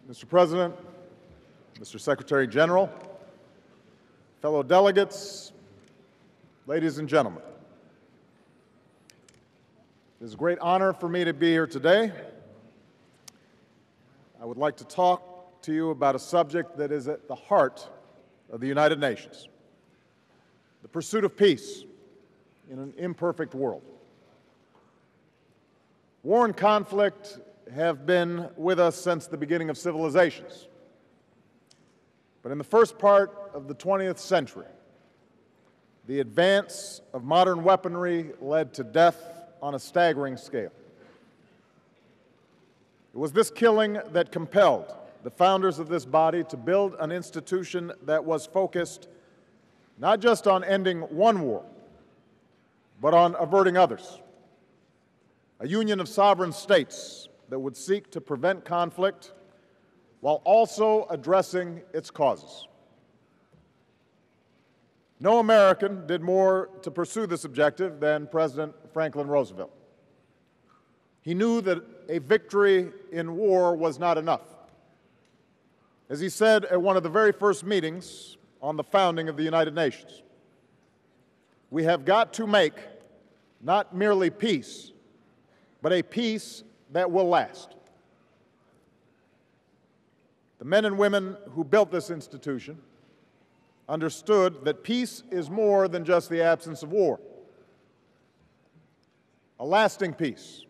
Mr. President, Mr. Secretary General, fellow delegates, ladies and gentlemen, it is a great honor for me to be here today. I would like to talk to you about a subject that is at the heart of the United Nations: the pursuit of peace in an imperfect world. War and conflict have been with us since the beginning of civilizations. But in the first part of the 20th century, the advance of modern weaponry led to death on a staggering scale. It was this killing that compelled the founders of this body to build an institution that was focused not just on ending one war, but on averting others. A union of sovereign states that would seek to prevent conflict while also addressing its causes. No American did more to pursue this objective than President Franklin Roosevelt. He knew that a victory in war was not enough. As he said at one of the very first meetings on the founding of the United Nations, we have got to make not merely peace, but a peace that will last. The men and women who built this institution understood that peace is more than just the absence of war. A lasting peace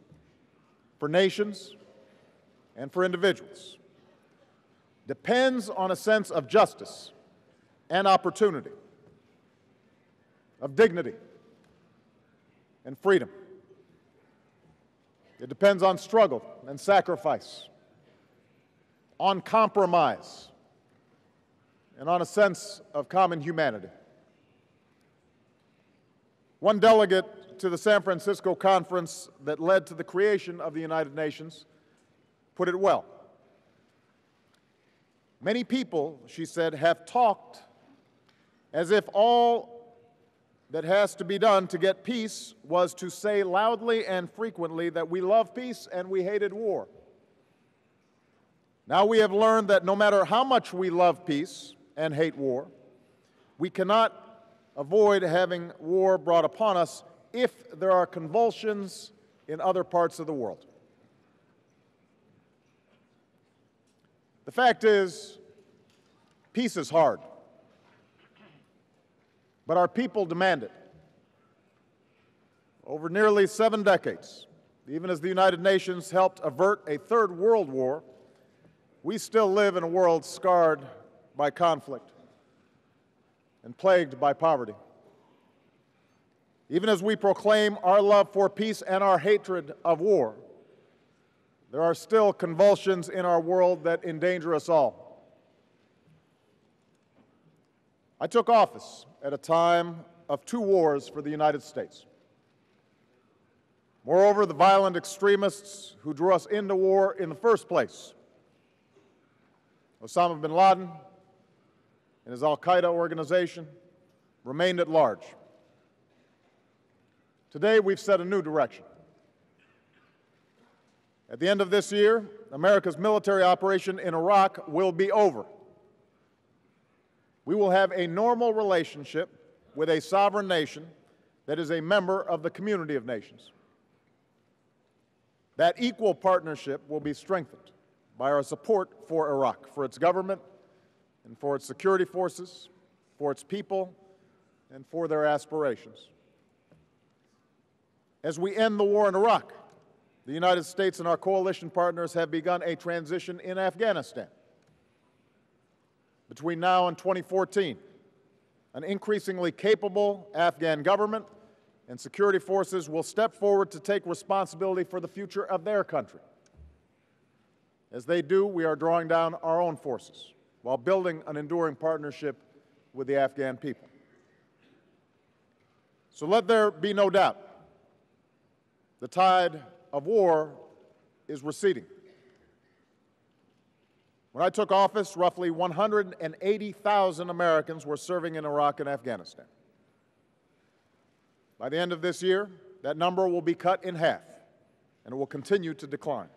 for nations and for individuals depends on a sense of justice and opportunity, of dignity and freedom. It depends on struggle and sacrifice, on compromise, and on a sense of common humanity. One delegate to the San Francisco conference that led to the creation of the United Nations put it well. Many people, she said, have talked as if all that has to be done to get peace was to say loudly and frequently that we love peace and we hated war. Now we have learned that no matter how much we love peace and hate war, we cannot avoid having war brought upon us if there are convulsions in other parts of the world. The fact is, peace is hard. But our people demand it. Over nearly 7 decades, even as the United Nations helped avert a third world war, we still live in a world scarred by conflict and plagued by poverty. Even as we proclaim our love for peace and our hatred of war, there are still convulsions in our world that endanger us all. I took office at a time of 2 wars for the United States. Moreover, the violent extremists who drew us into war in the first place, Osama bin Laden and his al-Qaeda organization, remained at large. Today, we've set a new direction. At the end of this year, America's military operation in Iraq will be over. We will have a normal relationship with a sovereign nation that is a member of the community of nations. That equal partnership will be strengthened by our support for Iraq, for its government and for its security forces, for its people, and for their aspirations. As we end the war in Iraq, the United States and our coalition partners have begun a transition in Afghanistan. Between now and 2014, an increasingly capable Afghan government and security forces will step forward to take responsibility for the future of their country. As they do, we are drawing down our own forces while building an enduring partnership with the Afghan people. So let there be no doubt, the tide of war is receding. When I took office, roughly 180,000 Americans were serving in Iraq and Afghanistan. By the end of this year, that number will be cut in half, and it will continue to decline.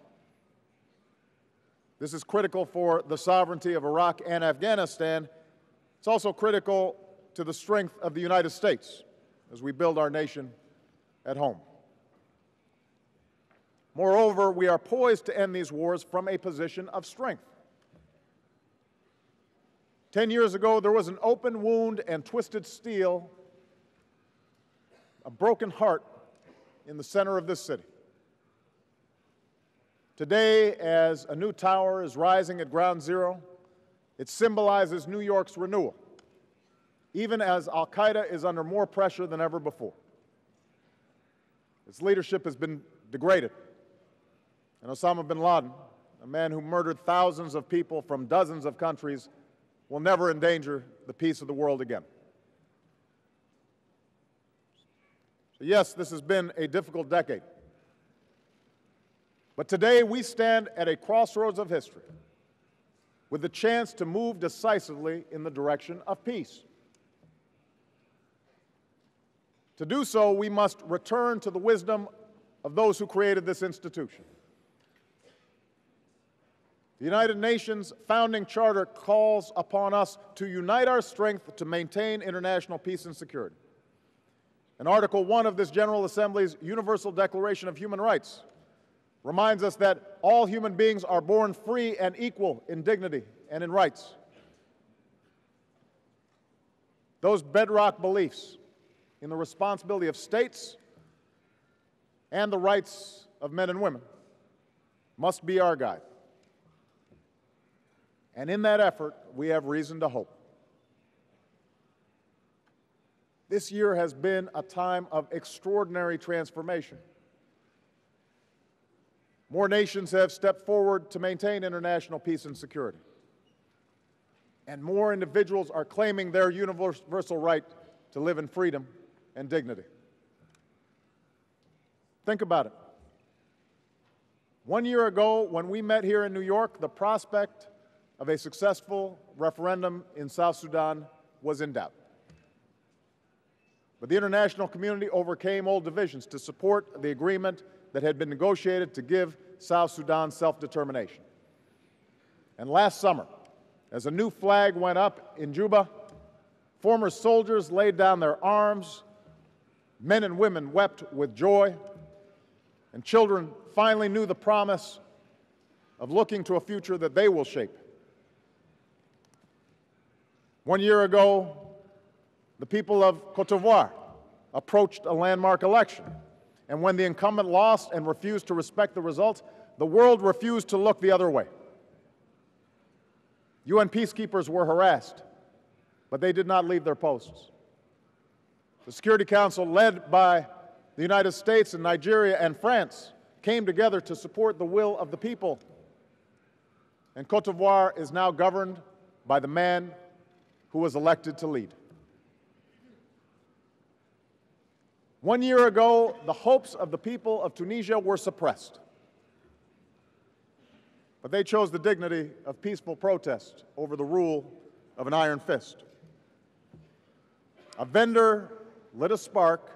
This is critical for the sovereignty of Iraq and Afghanistan. It's also critical to the strength of the United States as we build our nation at home. Moreover, we are poised to end these wars from a position of strength. 10 years ago, there was an open wound and twisted steel, a broken heart in the center of this city. Today, as a new tower is rising at ground zero, it symbolizes New York's renewal, even as al-Qaeda is under more pressure than ever before. Its leadership has been degraded, and Osama bin Laden, a man who murdered thousands of people from dozens of countries, will never endanger the peace of the world again. So yes, this has been a difficult decade. But today we stand at a crossroads of history with the chance to move decisively in the direction of peace. To do so, we must return to the wisdom of those who created this institution. The United Nations founding charter calls upon us to unite our strength to maintain international peace and security. And Article 1 of this General Assembly's Universal Declaration of Human Rights reminds us that all human beings are born free and equal in dignity and in rights. Those bedrock beliefs in the responsibility of states and the rights of men and women must be our guide. And in that effort, we have reason to hope. This year has been a time of extraordinary transformation. More nations have stepped forward to maintain international peace and security. And more individuals are claiming their universal right to live in freedom and dignity. Think about it. 1 year ago, when we met here in New York, the prospect of a successful referendum in South Sudan was in doubt. But the international community overcame old divisions to support the agreement that had been negotiated to give South Sudan self-determination. And last summer, as a new flag went up in Juba, former soldiers laid down their arms, men and women wept with joy, and children finally knew the promise of looking to a future that they will shape. 1 year ago, the people of Côte d'Ivoire approached a landmark election. And when the incumbent lost and refused to respect the results, the world refused to look the other way. UN peacekeepers were harassed, but they did not leave their posts. The Security Council, led by the United States and Nigeria and France, came together to support the will of the people. And Côte d'Ivoire is now governed by the man who was elected to lead. 1 year ago, the hopes of the people of Tunisia were suppressed. But they chose the dignity of peaceful protest over the rule of an iron fist. A vendor lit a spark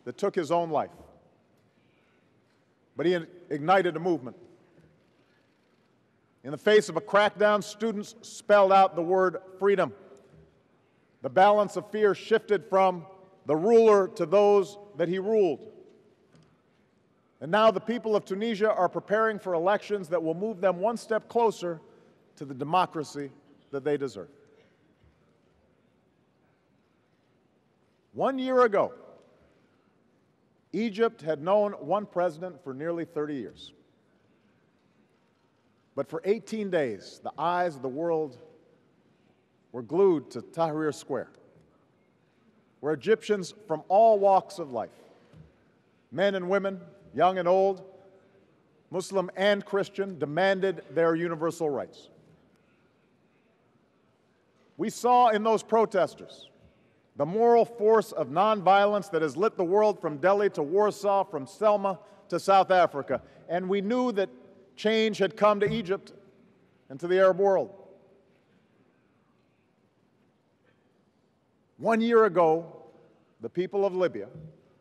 that took his own life. But he ignited a movement. In the face of a crackdown, students spelled out the word freedom. The balance of fear shifted from the ruler to those that he ruled. And now the people of Tunisia are preparing for elections that will move them one step closer to the democracy that they deserve. 1 year ago, Egypt had known one president for nearly 30 years. But for 18 days, the eyes of the world were glued to Tahrir Square, where Egyptians from all walks of life, men and women, young and old, Muslim and Christian, demanded their universal rights. We saw in those protesters the moral force of nonviolence that has lit the world from Delhi to Warsaw, from Selma to South Africa, and we knew that change had come to Egypt and to the Arab world. 1 year ago, the people of Libya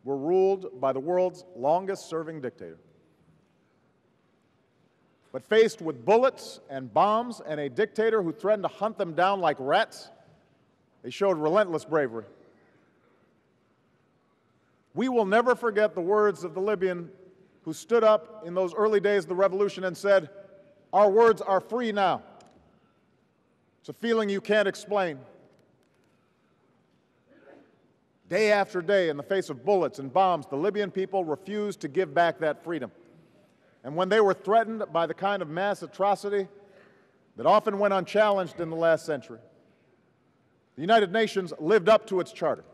were ruled by the world's longest-serving dictator. But faced with bullets and bombs and a dictator who threatened to hunt them down like rats, they showed relentless bravery. We will never forget the words of the Libyan who stood up in those early days of the revolution and said, "Our words are free now." It's a feeling you can't explain. Day after day, in the face of bullets and bombs, the Libyan people refused to give back that freedom. And when they were threatened by the kind of mass atrocity that often went unchallenged in the last century, the United Nations lived up to its charter.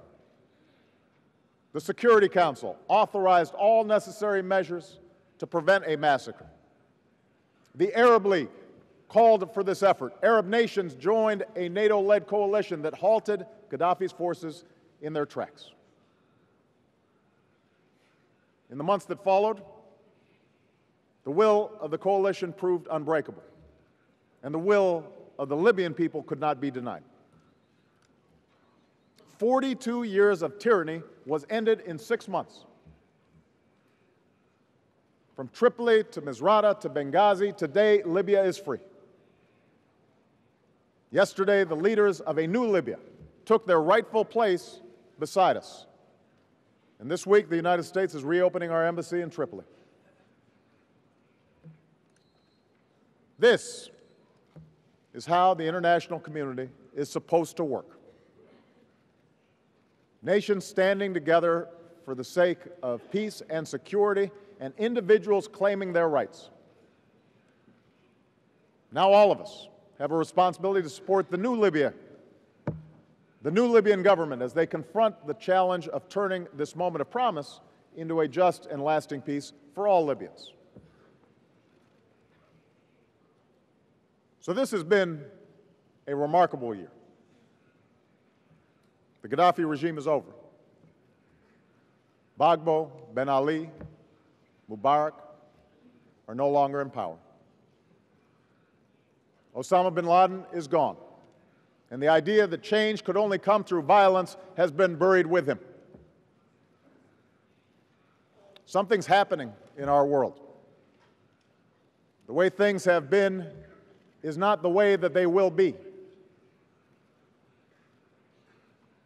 The Security Council authorized all necessary measures to prevent a massacre. The Arab League called for this effort. Arab nations joined a NATO-led coalition that halted Gaddafi's forces in their tracks. In the months that followed, the will of the coalition proved unbreakable, and the will of the Libyan people could not be denied. 42 years of tyranny was ended in 6 months. From Tripoli to Misrata to Benghazi, today Libya is free. Yesterday, the leaders of a new Libya took their rightful place beside us. And this week, the United States is reopening our embassy in Tripoli. This is how the international community is supposed to work. Nations standing together for the sake of peace and security, and individuals claiming their rights. Now all of us have a responsibility to support the new Libyan government as they confront the challenge of turning this moment of promise into a just and lasting peace for all Libyans. So this has been a remarkable year. The Gaddafi regime is over. Gbagbo, Ben Ali, Mubarak are no longer in power. Osama bin Laden is gone, and the idea that change could only come through violence has been buried with him. Something's happening in our world. The way things have been is not the way that they will be.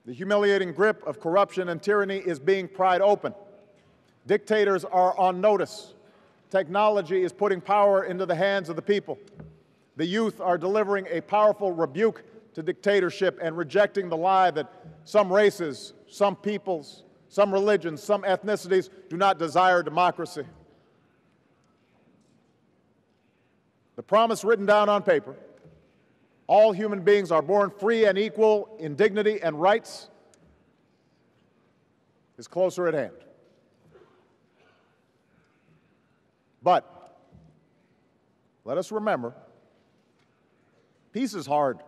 The humiliating grip of corruption and tyranny is being pried open. Dictators are on notice. Technology is putting power into the hands of the people. The youth are delivering a powerful rebuke to dictatorship and rejecting the lie that some races, some peoples, some religions, some ethnicities do not desire democracy. The promise written down on paper, all human beings are born free and equal in dignity and rights, is closer at hand. But let us remember, peace is hard.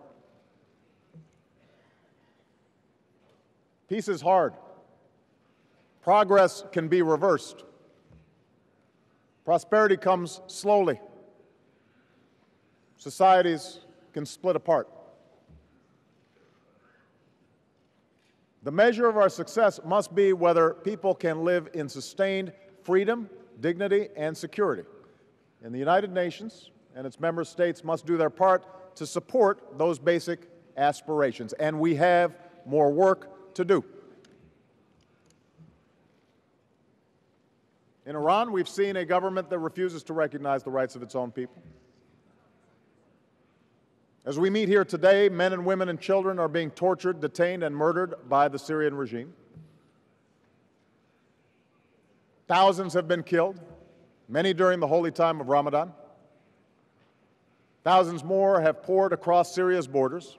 Peace is hard. Progress can be reversed. Prosperity comes slowly. Societies can split apart. The measure of our success must be whether people can live in sustained freedom, dignity, and security. And the United Nations and its member states must do their part to support those basic aspirations. And we have more work to do. In Iran, we've seen a government that refuses to recognize the rights of its own people. As we meet here today, men and women and children are being tortured, detained, and murdered by the Syrian regime. Thousands have been killed, many during the holy time of Ramadan. Thousands more have poured across Syria's borders.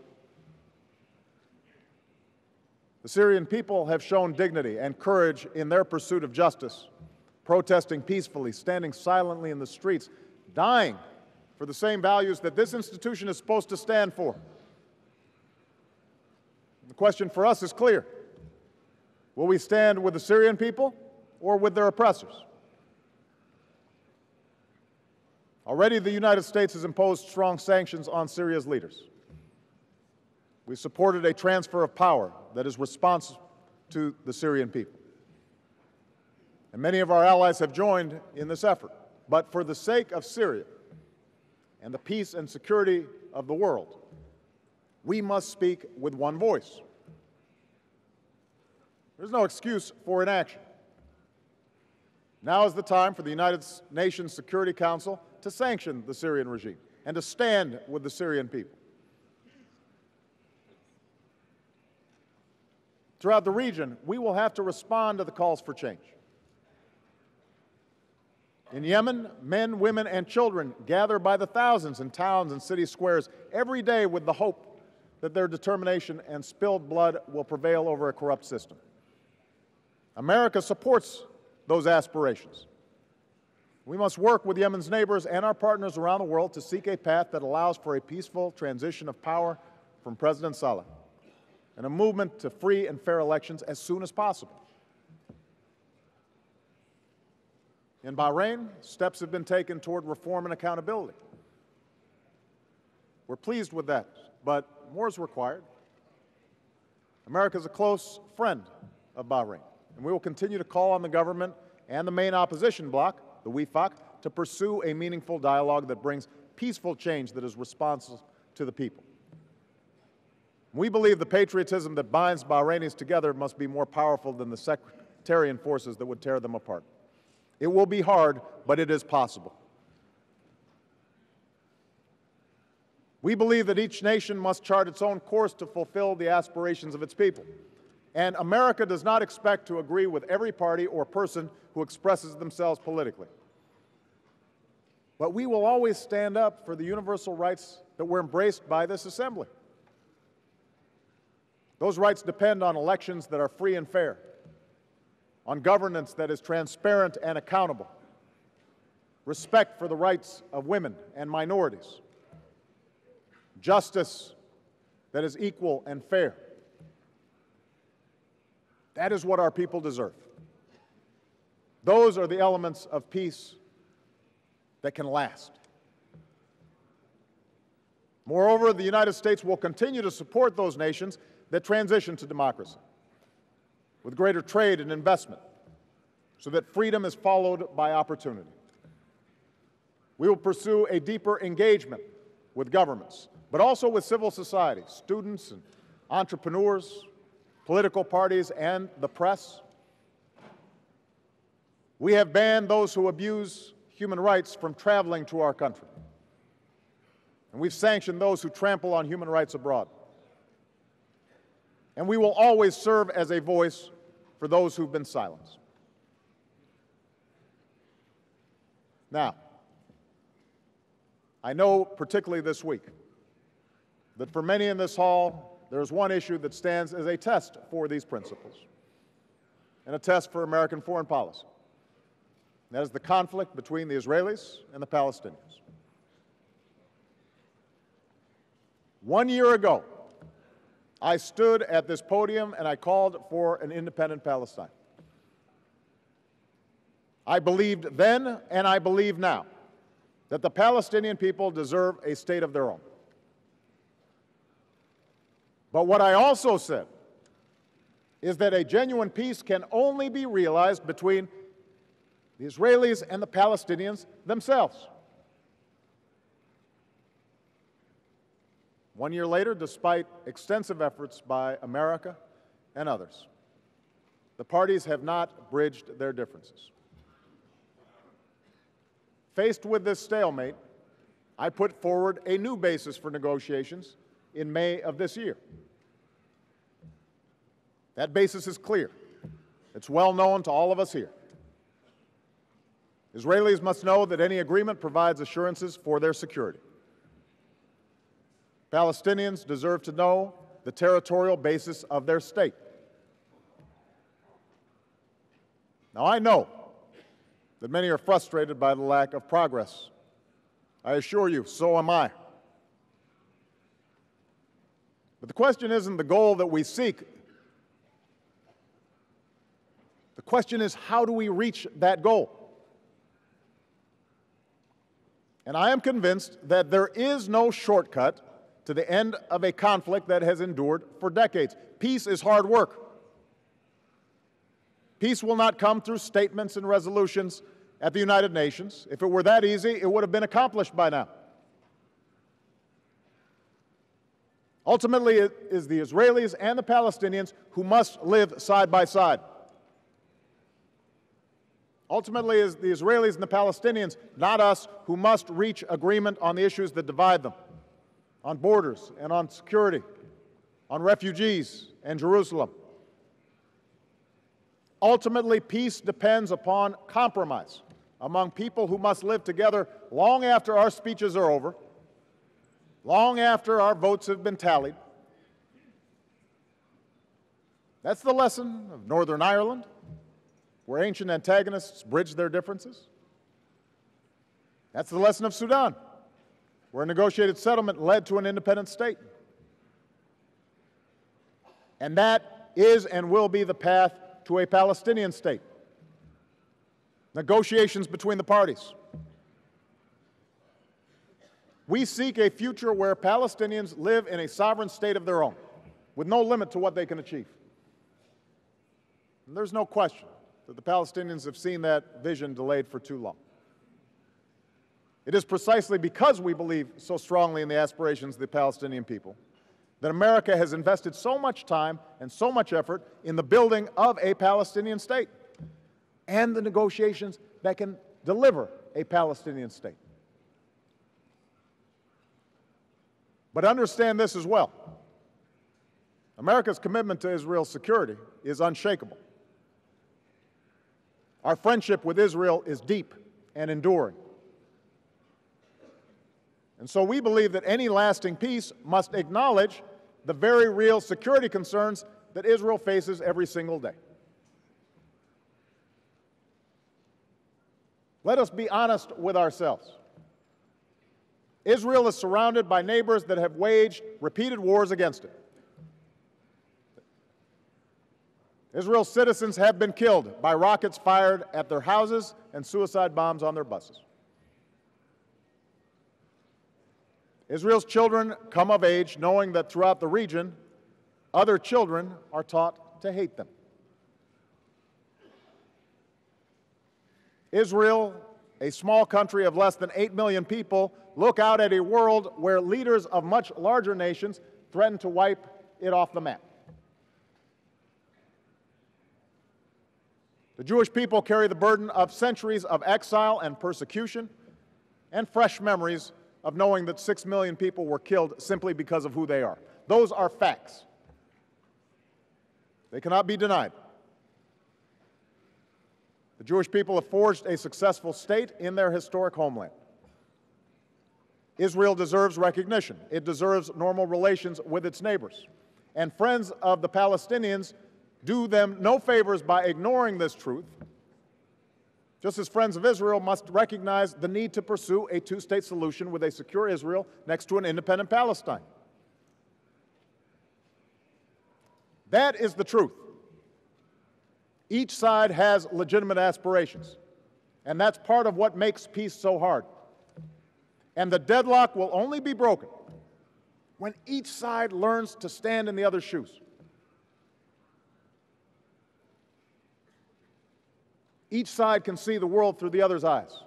The Syrian people have shown dignity and courage in their pursuit of justice, protesting peacefully, standing silently in the streets, dying for the same values that this institution is supposed to stand for. The question for us is clear. Will we stand with the Syrian people or with their oppressors? Already the United States has imposed strong sanctions on Syria's leaders. We supported a transfer of power that is responsive to the Syrian people. And many of our allies have joined in this effort. But for the sake of Syria and the peace and security of the world, we must speak with one voice. There's no excuse for inaction. Now is the time for the United Nations Security Council to sanction the Syrian regime and to stand with the Syrian people. Throughout the region, we will have to respond to the calls for change. In Yemen, men, women, and children gather by the thousands in towns and city squares every day with the hope that their determination and spilled blood will prevail over a corrupt system. America supports those aspirations. We must work with Yemen's neighbors and our partners around the world to seek a path that allows for a peaceful transition of power from President Saleh and a movement to free and fair elections as soon as possible. In Bahrain, steps have been taken toward reform and accountability. We're pleased with that, but more is required. America is a close friend of Bahrain, and we will continue to call on the government and the main opposition bloc, the WIFAQ, to pursue a meaningful dialogue that brings peaceful change that is responsive to the people. We believe the patriotism that binds Bahrainis together must be more powerful than the sectarian forces that would tear them apart. It will be hard, but it is possible. We believe that each nation must chart its own course to fulfill the aspirations of its people. And America does not expect to agree with every party or person who expresses themselves politically. But we will always stand up for the universal rights that were embraced by this assembly. Those rights depend on elections that are free and fair, on governance that is transparent and accountable, respect for the rights of women and minorities, justice that is equal and fair. That is what our people deserve. Those are the elements of peace that can last. Moreover, the United States will continue to support those nations that transition to democracy, with greater trade and investment, so that freedom is followed by opportunity. We will pursue a deeper engagement with governments, but also with civil society, students and entrepreneurs, political parties, and the press. We have banned those who abuse human rights from traveling to our country, and we've sanctioned those who trample on human rights abroad. And we will always serve as a voice for those who've been silenced. Now, I know particularly this week that for many in this hall, there is one issue that stands as a test for these principles and a test for American foreign policy. And that is the conflict between the Israelis and the Palestinians. 1 year ago, I stood at this podium and I called for an independent Palestine. I believed then and I believe now that the Palestinian people deserve a state of their own. But what I also said is that a genuine peace can only be realized between the Israelis and the Palestinians themselves. 1 year later, despite extensive efforts by America and others, the parties have not bridged their differences. Faced with this stalemate, I put forward a new basis for negotiations in May of this year. That basis is clear. It's well known to all of us here. Israelis must know that any agreement provides assurances for their security. Palestinians deserve to know the territorial basis of their state. Now, I know that many are frustrated by the lack of progress. I assure you, so am I. But the question isn't the goal that we seek. The question is, how do we reach that goal? And I am convinced that there is no shortcut to the end of a conflict that has endured for decades. Peace is hard work. Peace will not come through statements and resolutions at the United Nations. If it were that easy, it would have been accomplished by now. Ultimately, it is the Israelis and the Palestinians who must live side by side. Ultimately, it is the Israelis and the Palestinians, not us, who must reach agreement on the issues that divide them, on borders and on security, on refugees and Jerusalem. Ultimately, peace depends upon compromise among people who must live together long after our speeches are over, long after our votes have been tallied. That's the lesson of Northern Ireland, where ancient antagonists bridged their differences. That's the lesson of Sudan, where a negotiated settlement led to an independent state. And that is and will be the path to a Palestinian state. Negotiations between the parties. We seek a future where Palestinians live in a sovereign state of their own, with no limit to what they can achieve. And there's no question that the Palestinians have seen that vision delayed for too long. It is precisely because we believe so strongly in the aspirations of the Palestinian people that America has invested so much time and so much effort in the building of a Palestinian state and the negotiations that can deliver a Palestinian state. But understand this as well. America's commitment to Israel's security is unshakable. Our friendship with Israel is deep and enduring. And so we believe that any lasting peace must acknowledge the very real security concerns that Israel faces every single day. Let us be honest with ourselves. Israel is surrounded by neighbors that have waged repeated wars against it. Israel's citizens have been killed by rockets fired at their houses and suicide bombs on their buses. Israel's children come of age knowing that throughout the region, other children are taught to hate them. Israel, a small country of less than 8 million people, look out at a world where leaders of much larger nations threaten to wipe it off the map. The Jewish people carry the burden of centuries of exile and persecution and fresh memories of knowing that 6 million people were killed simply because of who they are. Those are facts. They cannot be denied. The Jewish people have forged a successful state in their historic homeland. Israel deserves recognition. It deserves normal relations with its neighbors. And friends of the Palestinians do them no favors by ignoring this truth, just as friends of Israel must recognize the need to pursue a two-state solution with a secure Israel next to an independent Palestine. That is the truth. Each side has legitimate aspirations, and that's part of what makes peace so hard. And the deadlock will only be broken when each side learns to stand in the other's shoes. Each side can see the world through the other's eyes.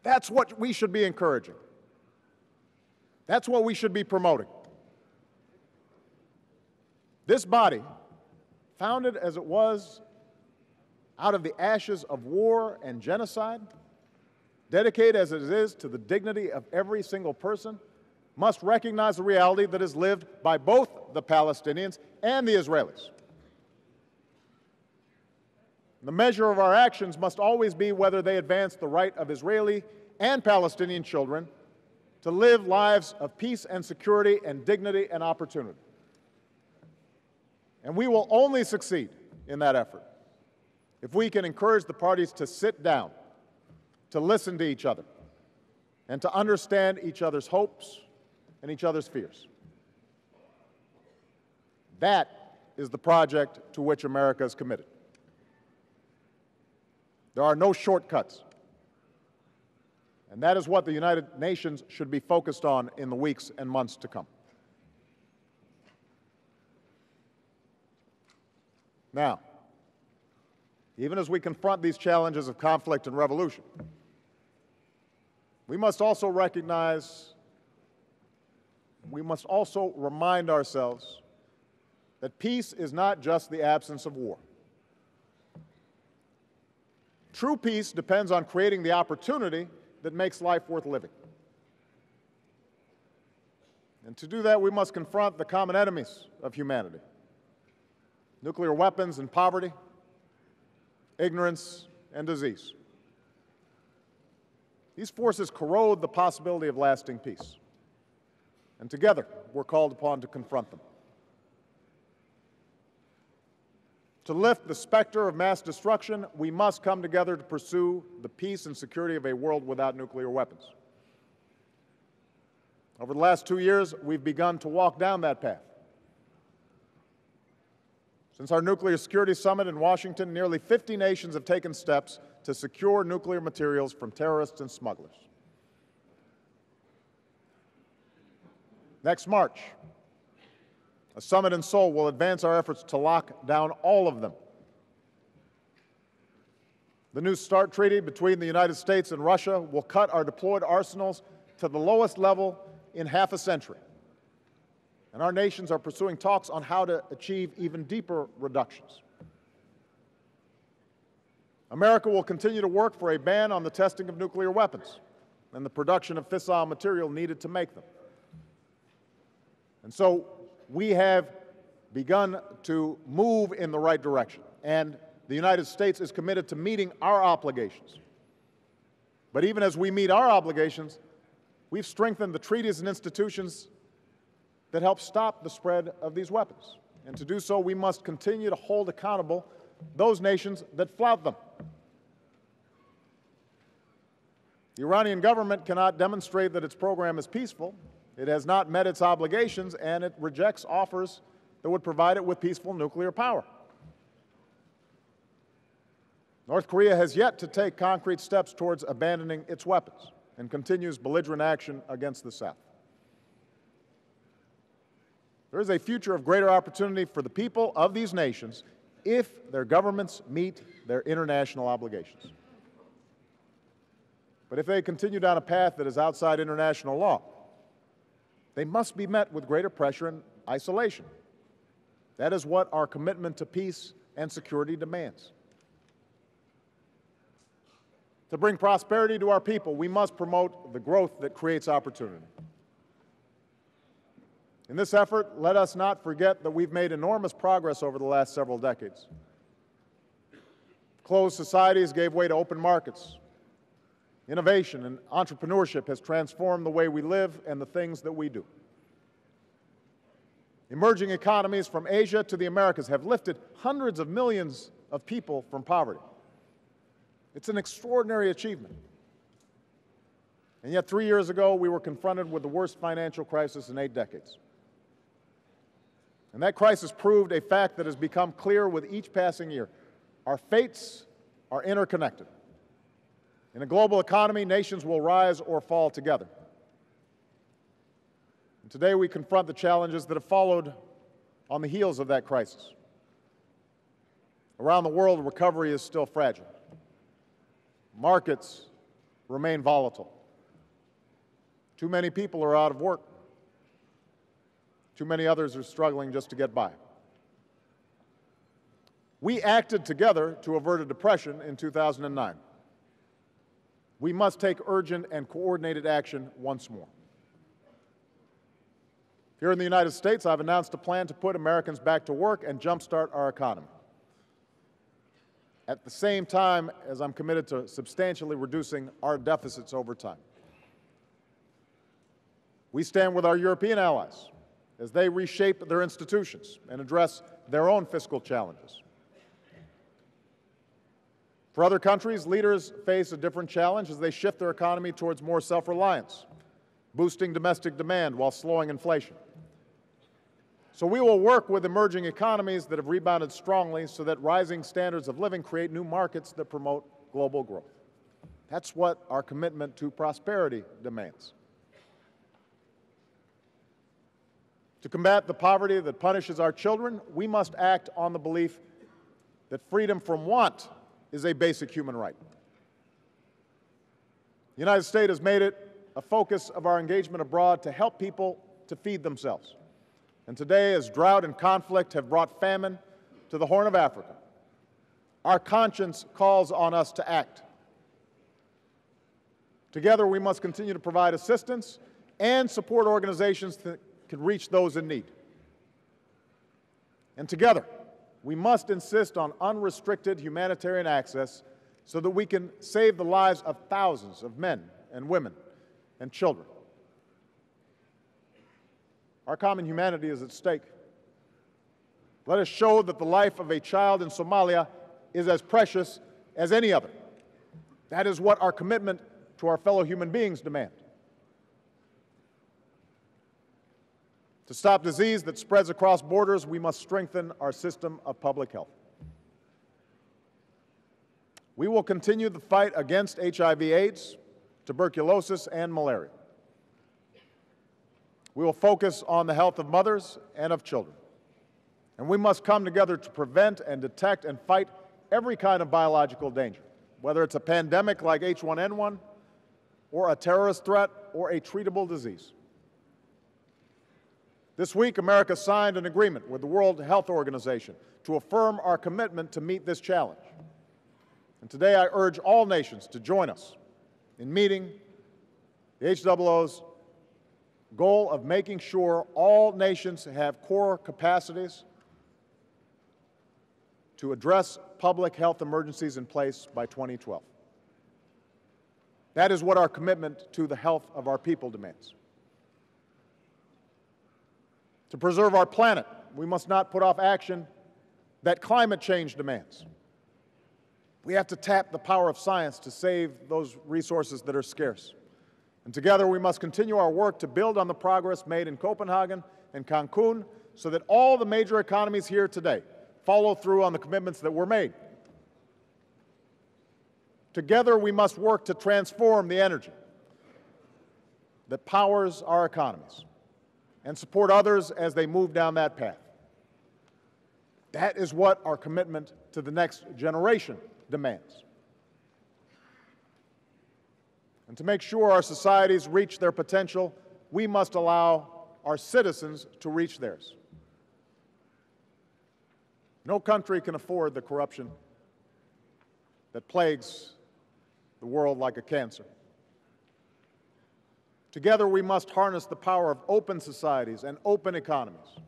That's what we should be encouraging. That's what we should be promoting. This body, founded as it was out of the ashes of war and genocide, dedicated as it is to the dignity of every single person, must recognize the reality that is lived by both the Palestinians and the Israelis. The measure of our actions must always be whether they advance the right of Israeli and Palestinian children to live lives of peace and security and dignity and opportunity. And we will only succeed in that effort if we can encourage the parties to sit down, to listen to each other, and to understand each other's hopes and each other's fears. That is the project to which America is committed. There are no shortcuts. And that is what the United Nations should be focused on in the weeks and months to come. Now, even as we confront these challenges of conflict and revolution, we must also recognize we must also remind ourselves that peace is not just the absence of war. True peace depends on creating the opportunity that makes life worth living. And to do that, we must confront the common enemies of humanity: nuclear weapons and poverty, ignorance and disease. These forces corrode the possibility of lasting peace, and together we're called upon to confront them. To lift the specter of mass destruction, we must come together to pursue the peace and security of a world without nuclear weapons. Over the last 2 years, we've begun to walk down that path. Since our Nuclear Security Summit in Washington, nearly 50 nations have taken steps to secure nuclear materials from terrorists and smugglers. Next March, a summit in Seoul will advance our efforts to lock down all of them. The New START treaty between the United States and Russia will cut our deployed arsenals to the lowest level in half a century. And our nations are pursuing talks on how to achieve even deeper reductions. America will continue to work for a ban on the testing of nuclear weapons and the production of fissile material needed to make them. And so we have begun to move in the right direction, and the United States is committed to meeting our obligations. But even as we meet our obligations, we've strengthened the treaties and institutions that help stop the spread of these weapons. And to do so, we must continue to hold accountable those nations that flout them. The Iranian government cannot demonstrate that its program is peaceful. It has not met its obligations, and it rejects offers that would provide it with peaceful nuclear power. North Korea has yet to take concrete steps towards abandoning its weapons and continues belligerent action against the South. There is a future of greater opportunity for the people of these nations if their governments meet their international obligations. But if they continue down a path that is outside international law, they must be met with greater pressure and isolation. That is what our commitment to peace and security demands. To bring prosperity to our people, we must promote the growth that creates opportunity. In this effort, let us not forget that we've made enormous progress over the last several decades. Closed societies gave way to open markets. Innovation and entrepreneurship has transformed the way we live and the things that we do. Emerging economies from Asia to the Americas have lifted hundreds of millions of people from poverty. It's an extraordinary achievement. And yet 3 years ago, we were confronted with the worst financial crisis in 8 decades. And that crisis proved a fact that has become clear with each passing year. Our fates are interconnected. In a global economy, nations will rise or fall together. And today we confront the challenges that have followed on the heels of that crisis. Around the world, recovery is still fragile. Markets remain volatile. Too many people are out of work. Too many others are struggling just to get by. We acted together to avert a depression in 2009. We must take urgent and coordinated action once more. Here in the United States, I've announced a plan to put Americans back to work and jumpstart our economy. At the same time as I'm committed to substantially reducing our deficits over time. We stand with our European allies as they reshape their institutions and address their own fiscal challenges. For other countries, leaders face a different challenge as they shift their economy towards more self-reliance, boosting domestic demand while slowing inflation. So we will work with emerging economies that have rebounded strongly so that rising standards of living create new markets that promote global growth. That's what our commitment to prosperity demands. To combat the poverty that punishes our children, we must act on the belief that freedom from want is a basic human right. The United States has made it a focus of our engagement abroad to help people to feed themselves. And today, as drought and conflict have brought famine to the Horn of Africa, our conscience calls on us to act. Together, we must continue to provide assistance and support organizations that can reach those in need. And together, we must insist on unrestricted humanitarian access so that we can save the lives of thousands of men and women and children. Our common humanity is at stake. Let us show that the life of a child in Somalia is as precious as any other. That is what our commitment to our fellow human beings demand. To stop disease that spreads across borders, we must strengthen our system of public health. We will continue the fight against HIV/AIDS, tuberculosis, and malaria. We will focus on the health of mothers and of children. And we must come together to prevent and detect and fight every kind of biological danger, whether it's a pandemic like H1N1, or a terrorist threat, or a treatable disease. This week, America signed an agreement with the World Health Organization to affirm our commitment to meet this challenge. And today I urge all nations to join us in meeting the HOO's goal of making sure all nations have core capacities to address public health emergencies in place by 2012. That is what our commitment to the health of our people demands. To preserve our planet, we must not put off action that climate change demands. We have to tap the power of science to save those resources that are scarce. And together we must continue our work to build on the progress made in Copenhagen and Cancun so that all the major economies here today follow through on the commitments that were made. Together we must work to transform the energy that powers our economies and support others as they move down that path. That is what our commitment to the next generation demands. And to make sure our societies reach their potential, we must allow our citizens to reach theirs. No country can afford the corruption that plagues the world like a cancer. Together, we must harness the power of open societies and open economies.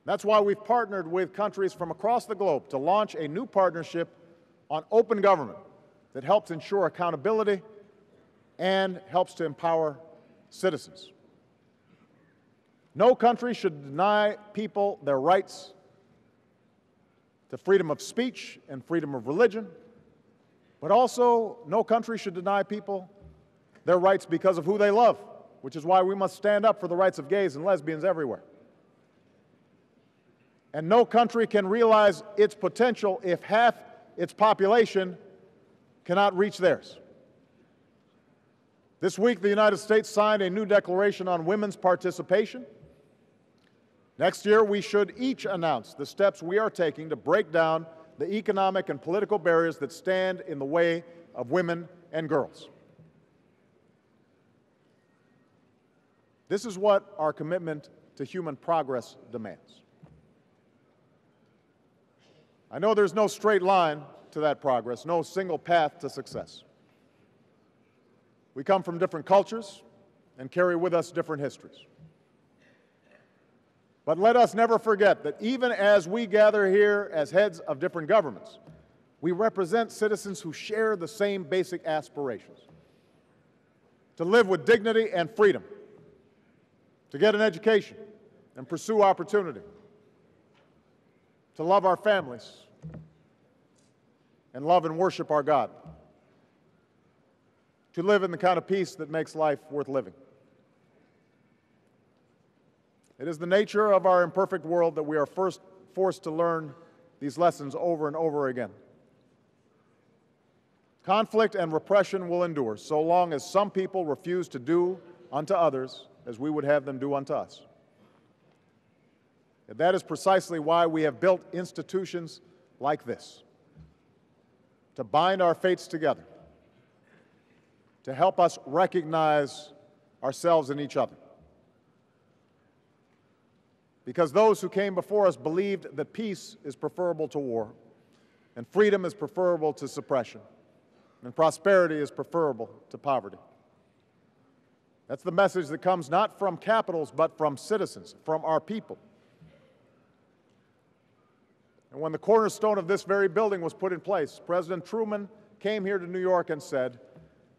That's why we've partnered with countries from across the globe to launch a new partnership on open government that helps ensure accountability and helps to empower citizens. No country should deny people their rights to freedom of speech and freedom of religion, but also no country should deny people their rights because of who they love, which is why we must stand up for the rights of gays and lesbians everywhere. And no country can realize its potential if half its population cannot reach theirs. This week, the United States signed a new declaration on women's participation. Next year, we should each announce the steps we are taking to break down the economic and political barriers that stand in the way of women and girls. This is what our commitment to human progress demands. I know there's no straight line to that progress, no single path to success. We come from different cultures and carry with us different histories. But let us never forget that even as we gather here as heads of different governments, we represent citizens who share the same basic aspirations: to live with dignity and freedom, to get an education and pursue opportunity, to love our families and love and worship our God, to live in the kind of peace that makes life worth living. It is the nature of our imperfect world that we are first forced to learn these lessons over and over again. Conflict and repression will endure so long as some people refuse to do unto others as we would have them do unto us. And that is precisely why we have built institutions like this, to bind our fates together, to help us recognize ourselves in each other, because those who came before us believed that peace is preferable to war, and freedom is preferable to suppression, and prosperity is preferable to poverty. That's the message that comes not from capitals, but from citizens, from our people. And when the cornerstone of this very building was put in place, President Truman came here to New York and said,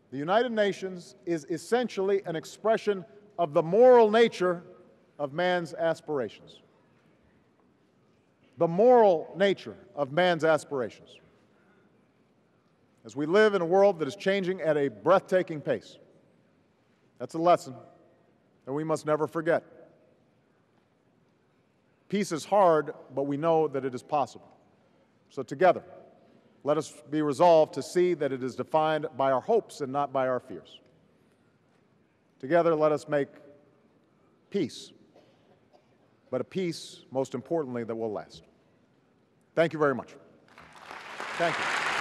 "The United Nations is essentially an expression of the moral nature of man's aspirations." The moral nature of man's aspirations. As we live in a world that is changing at a breathtaking pace, that's a lesson that we must never forget. Peace is hard, but we know that it is possible. So together, let us be resolved to see that it is defined by our hopes and not by our fears. Together, let us make peace, but a peace, most importantly, that will last. Thank you very much. Thank you.